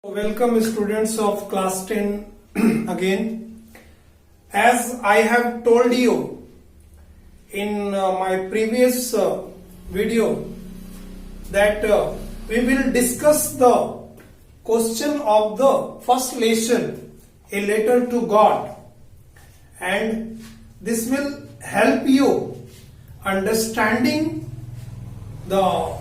Welcome students of class 10 again. As I have told you in my previous video that we will discuss the question of the first lesson, a letter to God, and this will help you understanding the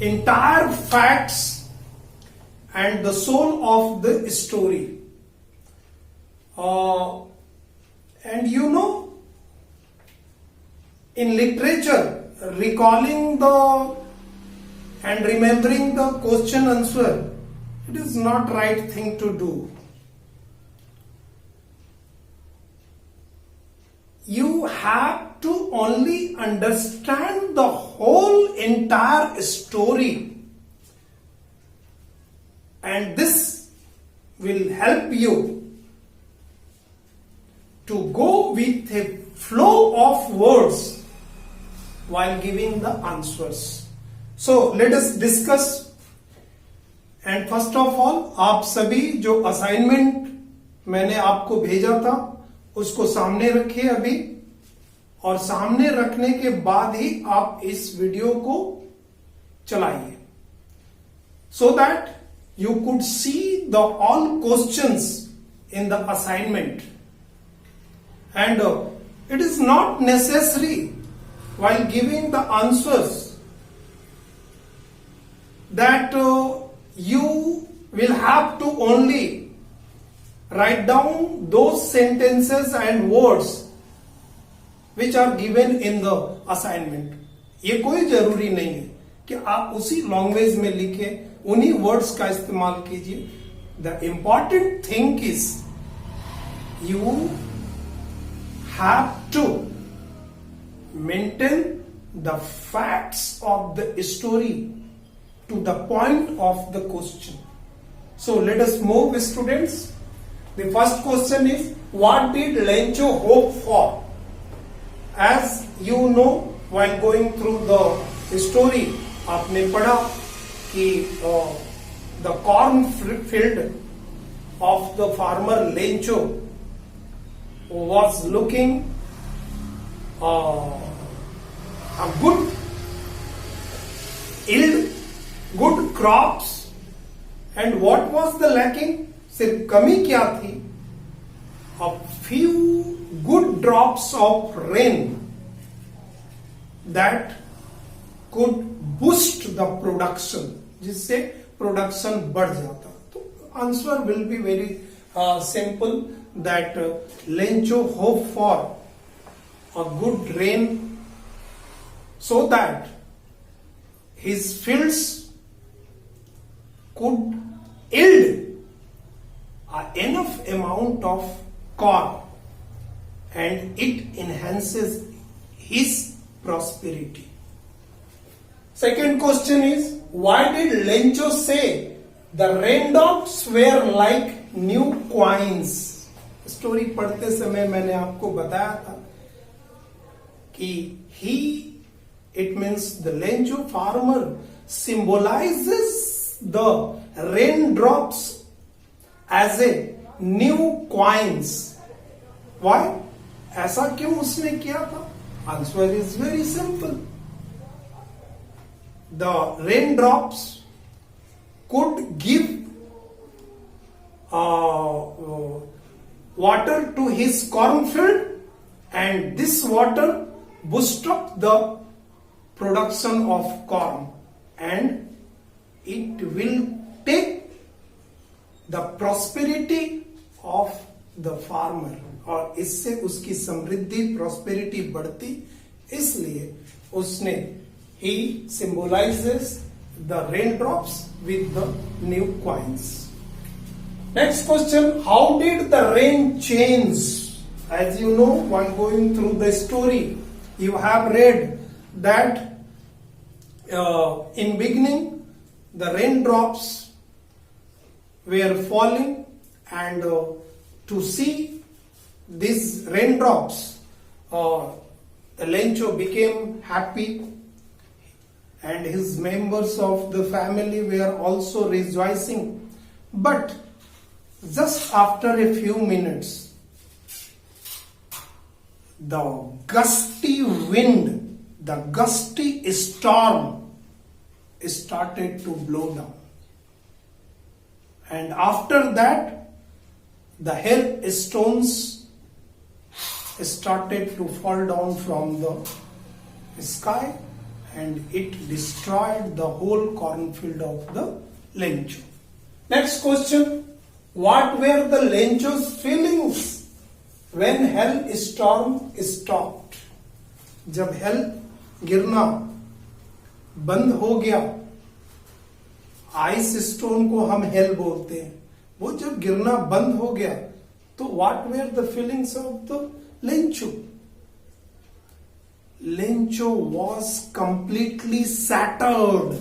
entire facts and the soul of the story. And you know, in literature, recalling the and remembering the question answer, it is not right thing to do. You have to only understand the whole entire story, and this will help you to go with a flow of words while giving the answers. So let us discuss. And first of all, आप सभी जो assignment मैंने आपको भेजा था उसको सामने रखिए अभी, और सामने रखने के बाद ही आप इस वीडियो को चलाइए, so that you could see the all questions in the assignment. And it is not necessary while giving the answers that you will have to only write down those sentences and words which are given in the assignment. ये कोई जरूरी नहीं है कि आप उसी language में लिखे, उन्हीं वर्ड्स का इस्तेमाल कीजिए. The important thing is you have to maintain the facts of the story to the point of the question. So let us move students. The first question is what did Lencho hope for. As you know, while going through the story आपने पढ़ा कि the cornfield of the farmer Lencho was looking a good yield, good crops, and what was the lacking? सिर्फ कमी क्या थी? A few good drops of rain that could boost the production, जिससे production बढ़ जाता. तो answer will be very simple, that Lencho hope for a good rain so that his fields could yield enough amount of corn, and it enhances his prosperity. Second question is, why did Lencho say the raindrops were like new coins? Story पढ़ते समय मैंने आपको बताया था कि it means the Lencho farmer symbolizes the raindrops as a new coins. Why? ऐसा क्यों उसने किया था? Answer is very simple. The raindrops could give water to his cornfield, and this water boost up the production of corn, and it will take the prosperity of the farmer, और इससे उसकी समृद्धि prosperity बढ़ती. इसलिए उसने he symbolizes the raindrops with the new coins. Next question, how did the rain change? As you know, while going through the story, you have read that in beginning the raindrops were falling, and to see these raindrops, Lencho became happy, and his members of the family were also rejoicing But just after a few minutes, the gusty wind, the gusty storm started to blow down. And after that, the hailstones started to fall down from the sky, and it destroyed the whole cornfield of the Lencho. Next question. What were the Lencho's feelings when hailstorm stopped? जब hello गिरना बंद हो गया, ice stone को हम hello बोलते हैं, वो जब गिरना बंद हो गया, तो what were the feelings of the Lencho? Lencho was completely shattered.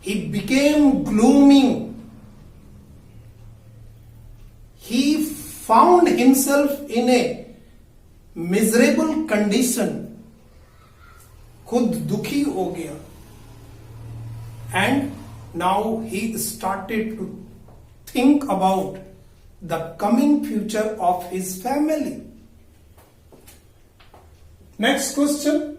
He became gloomy. He found himself in a miserable condition. खुद दुखी हो गया. And now he started to think about the coming future of his family. Next question,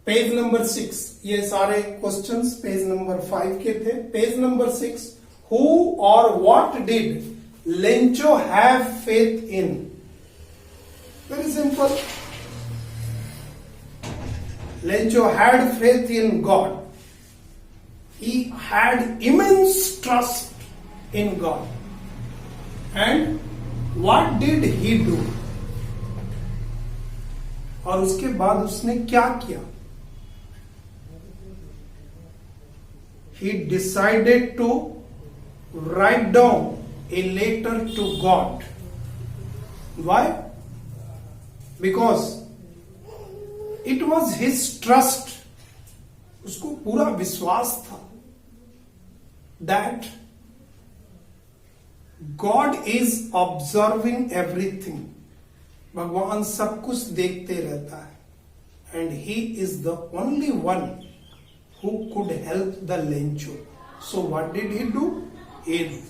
page number 6. ये सारे questions page number 5 के थे. Page number 6. Who or what did Lencho have faith in? Very simple. Lencho had faith in God. He had immense trust in God. And what did he do? और उसके बाद उसने क्या किया? He decided to write down a letter to God. Why? Because it was his trust. उसको पूरा विश्वास था that God is observing everything. भगवान सब कुछ देखते रहता है, and he is the only one who could help the Lencho. So what did he do? He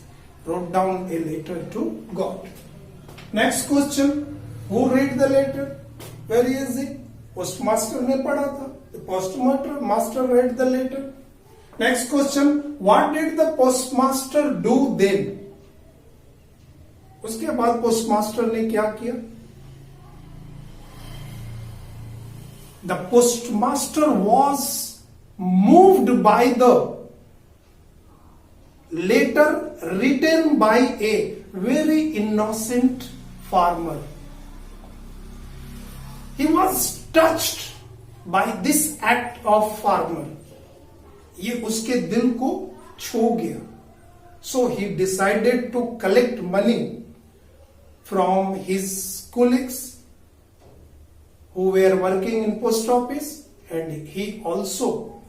wrote down a letter to God. Next question. Who read the letter? Very easy. Postmaster ने पढ़ा था. The postmaster read the letter. Next question. What did the postmaster do then? उसके बाद postmaster ने क्या किया? The postmaster was moved by the letter written by a very innocent farmer. He was touched by this act of farmer. ये उसके दिल को छू गया. So he decided to collect money from his colleagues who were working in post office, and he also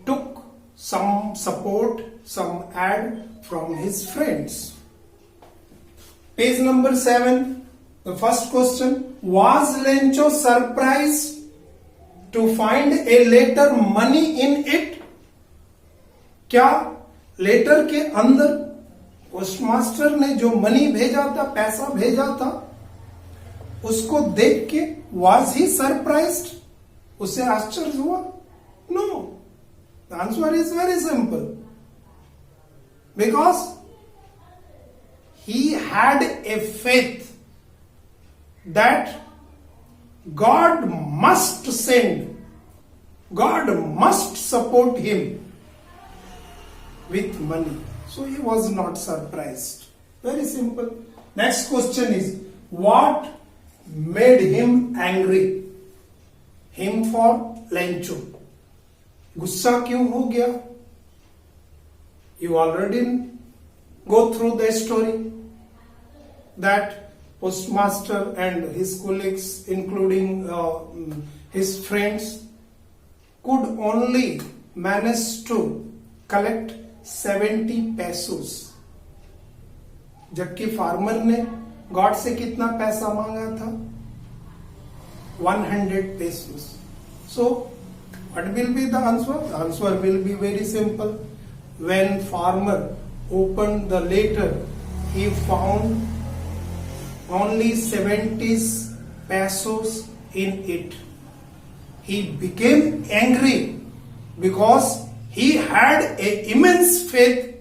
took some support, some aid from his friends. Page number 7. The first question. Was Lencho surprised to find a letter money in it? क्या letter के अंदर postmaster ने जो money भेजा था, पैसा भेजा था, उसको देख के was he surprised? उसे आश्चर्य हुआ? No. The answer is very simple. Because he had a faith that God must send, God must support him with money. So he was not surprised. Very simple. Next question is, what made him angry? Him for Lencho. गुस्सा क्यों हो गया? You already go through the story that postmaster and his colleagues, including his friends, could only manage to collect 70 pesos, जबकि farmer ने God से कितना पैसा मांगा था? 100 pesos. So what will be the answer? The answer will be very simple. when farmer opened the letter, he found only 70 pesos in it. He became angry because he had a immense faith.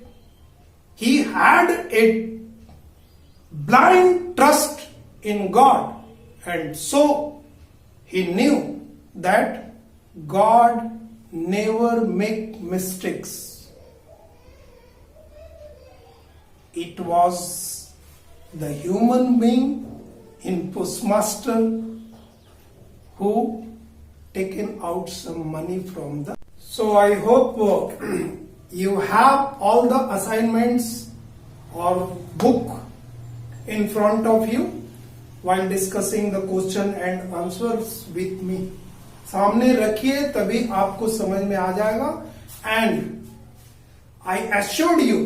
He had a blind trust in God, and so he knew that God never make mistakes. It was the human being in postmaster who taken out some money from the. So I hope you have all the assignments or book in front of you while discussing the question and answers with me. सामने रखिए, तभी आपको समझ में आ जाएगा. And I assured you,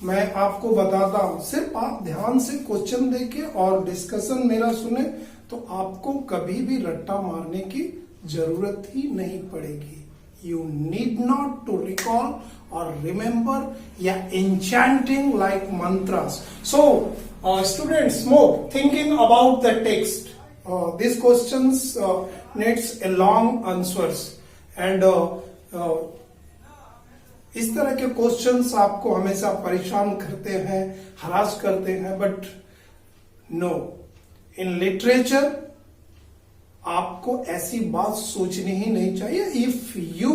मैं आपको बताता हूं, सिर्फ आप ध्यान से क्वेश्चन देखें और डिस्कशन मेरा सुने तो आपको कभी भी रट्टा मारने की जरूरत ही नहीं पड़ेगी. You need not to recall or remember, enchanting like mantras. So, students, more thinking about the text. These questions needs a long answers, and इस तरह के क्वेश्चंस आपको हमेशा परेशान करते हैं, हरास करते हैं, बट नो, इन लिटरेचर आपको ऐसी बात सोचनी ही नहीं चाहिए. If you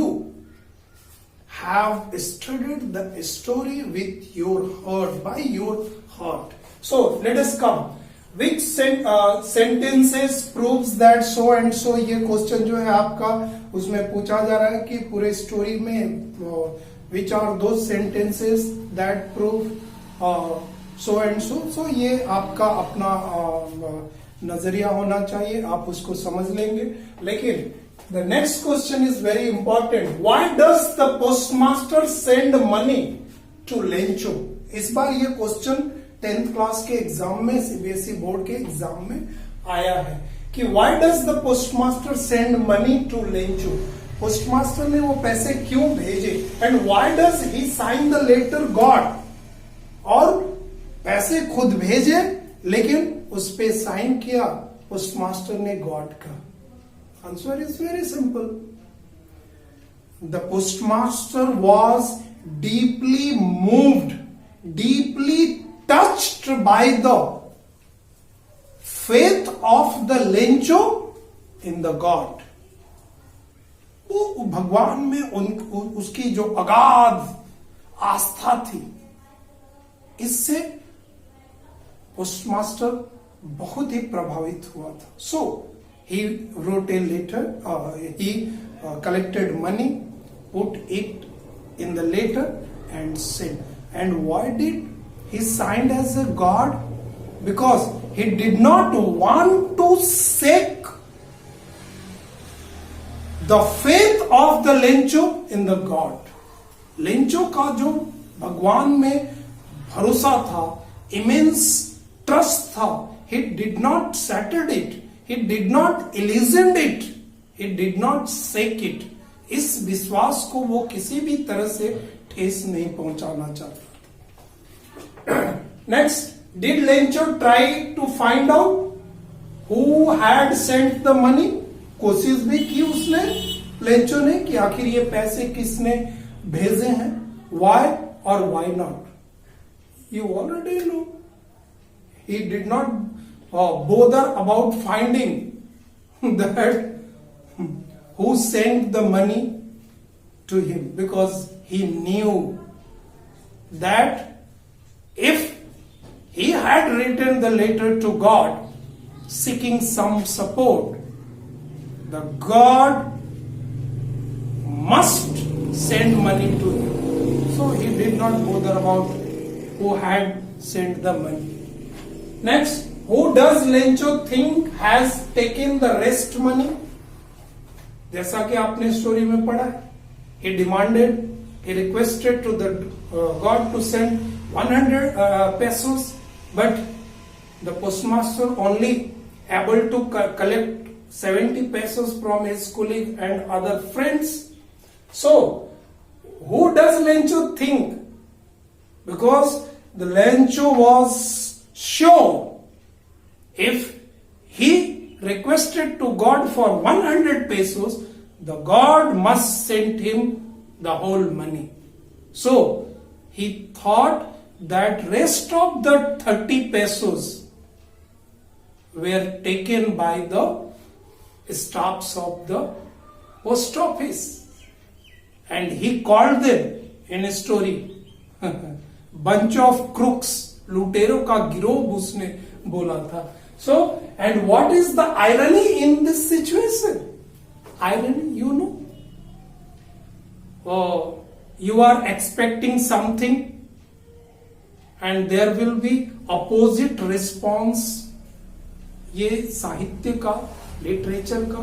have studied the story with your heart, by your heart. So let us come, which sentences proves that so and सो. ये क्वेश्चन जो है आपका, उसमें पूछा जा रहा है कि पूरे स्टोरी में विच आर दो sentences that prove so and so. So ये आपका अपना नजरिया होना चाहिए, आप उसको समझ लेंगे. लेकिन the next question is very important. Why does the postmaster send money to Lencho? इस बार ये क्वेश्चन 10th क्लास के एग्जाम में, सीबीएसई बोर्ड के एग्जाम में आया है कि why does the postmaster send money to Lencho? Postmaster ने वो पैसे क्यों भेजे? And why does he sign the letter God? और पैसे खुद भेजे लेकिन उस पे साइन किया पोस्टमास्टर ने गॉड का. Answer is very simple. The postmaster was deeply moved, deeply touched by the faith of the Lencho in the God. वो भगवान में उसकी जो अगाध आस्था थी, इससे पोस्टमास्टर बहुत ही प्रभावित हुआ था. So he wrote a letter, he collected money, put it in the letter and send. And why did he signed as a god? Because he did not want to shake the faith of the Lencho in the god. Lencho का जो भगवान में भरोसा था, immense trust था, he did not shatter it, he did not illusion it, he did not shake it. इस विश्वास को वो किसी भी तरह से ठेस नहीं पहुंचाना चाहता. Next, did Lencho try to find out who had sent the money? कोशिश भी की उसने, लेंचो ने, कि आखिर ये पैसे किसने भेजे हैं. Why or why not? You already know. He did not bother about finding that who sent the money to him, because he knew that if he had written the letter to God seeking some support, the God must send money to him. So he did not bother about who had sent the money. Next, who does Lencho think has taken the rest money? जैसा कि आपने story में पढ़ा, he demanded, he requested to the God to send 100 pesos, but the postmaster only able to collect 70 pesos from his colleague and other friends. So who does Lencho think? Because the Lencho was sure if he requested to God for 100 pesos, the God must send him the whole money. So he thought that rest of the 30 pesos were taken by the staffs of the post office, and he called them in a story bunch of crooks, लुटेरों का गिरोह उसने बोला था. So, and what is the irony in this situation? Irony, you know, you are expecting something and there will be opposite response. ये साहित्य का, literature का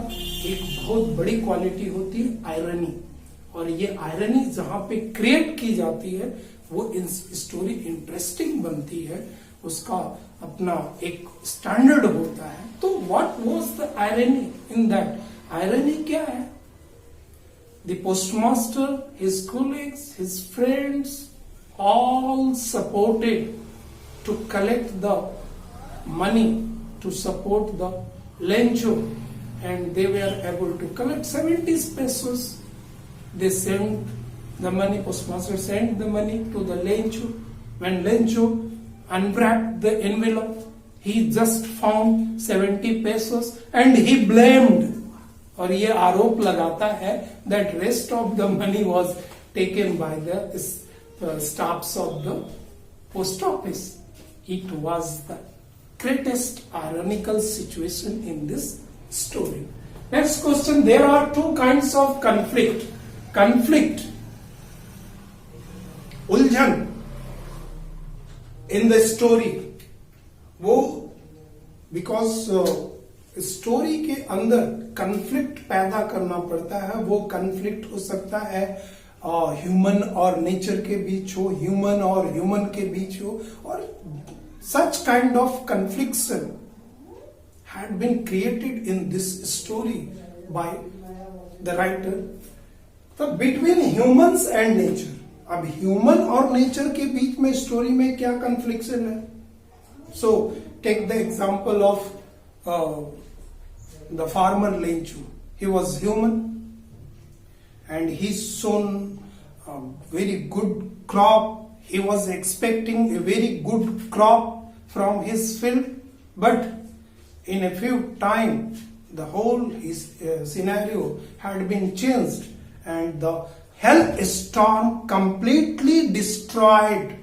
एक बहुत बड़ी क्वालिटी होती है आयरनी, और ये आयरनी जहां पे क्रिएट की जाती है वो स्टोरी इंटरेस्टिंग बनती है, उसका अपना एक स्टैंडर्ड होता है. तो what was the irony in that? Irony क्या है? The postmaster, his colleagues, his friends all supported to collect the money to support the Lencho, and they were able to collect 70 pesos. They sent the money, postmaster sent the money to the Lencho. When Lencho unwrapped the envelope, he just found 70 pesos and he blamed, और ये आरोप लगाता है that rest of the money was taken by the staffs of the post office. It was the greatest ironical situation in this story. Next question. There are two kinds of conflict. Conflict, उलझन in the story. वो because story के अंदर conflict पैदा करना पड़ता है. वो conflict हो सकता है ह्यूमन और नेचर के बीच हो, ह्यूमन और ह्यूमन के बीच हो, और such kind of confliction had been created in this story by the writer. तो between humans and nature. अब ह्यूमन और नेचर के बीच में स्टोरी में क्या confliction है? So take the example of the farmer Lencho. He was human and he sown a very good crop. He was expecting a very good crop from his field, but in a few time the whole his scenario had been changed, and the hailstorm completely destroyed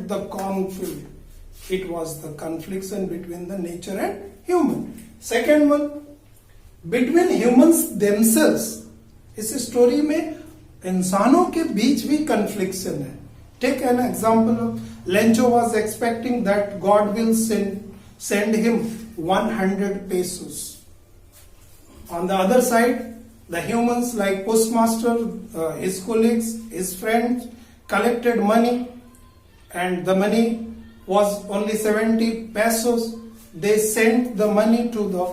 the cornfield. It was the confliction between the nature and human. Second one, between humans themselves. इस story में इंसानों के बीच भी confliction है. Take an example of Lencho was expecting that God will send him 100 pesos. On the other side, the humans like postmaster, his colleagues, his friends collected money, and the money was only 70 pesos. They sent the money to the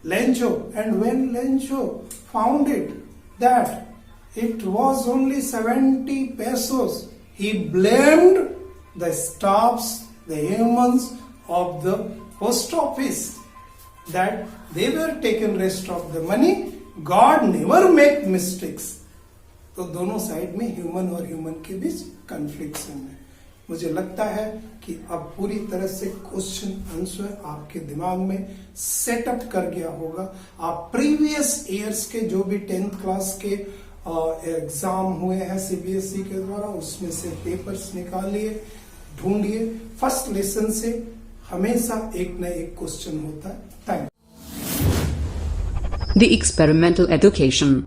Lencho, and when Lencho found it that it was only 70 pesos, he blamed the staffs, the humans of the post office, that they were taken rest of the money. God never make mistakes. तो दोनों side में human और human के बीच confliction है. मुझे लगता है कि अब पूरी तरह से क्वेश्चन आंसर आपके दिमाग में सेटअप कर गया होगा. आप प्रीवियस ईयर्स के जो भी 10th क्लास के एग्जाम हुए हैं सीबीएसई के द्वारा, उसमें से पेपर्स निकालिए, ढूंढिए. फर्स्ट लेसन से हमेशा एक न एक क्वेश्चन होता है. Thank you. The Experimental Education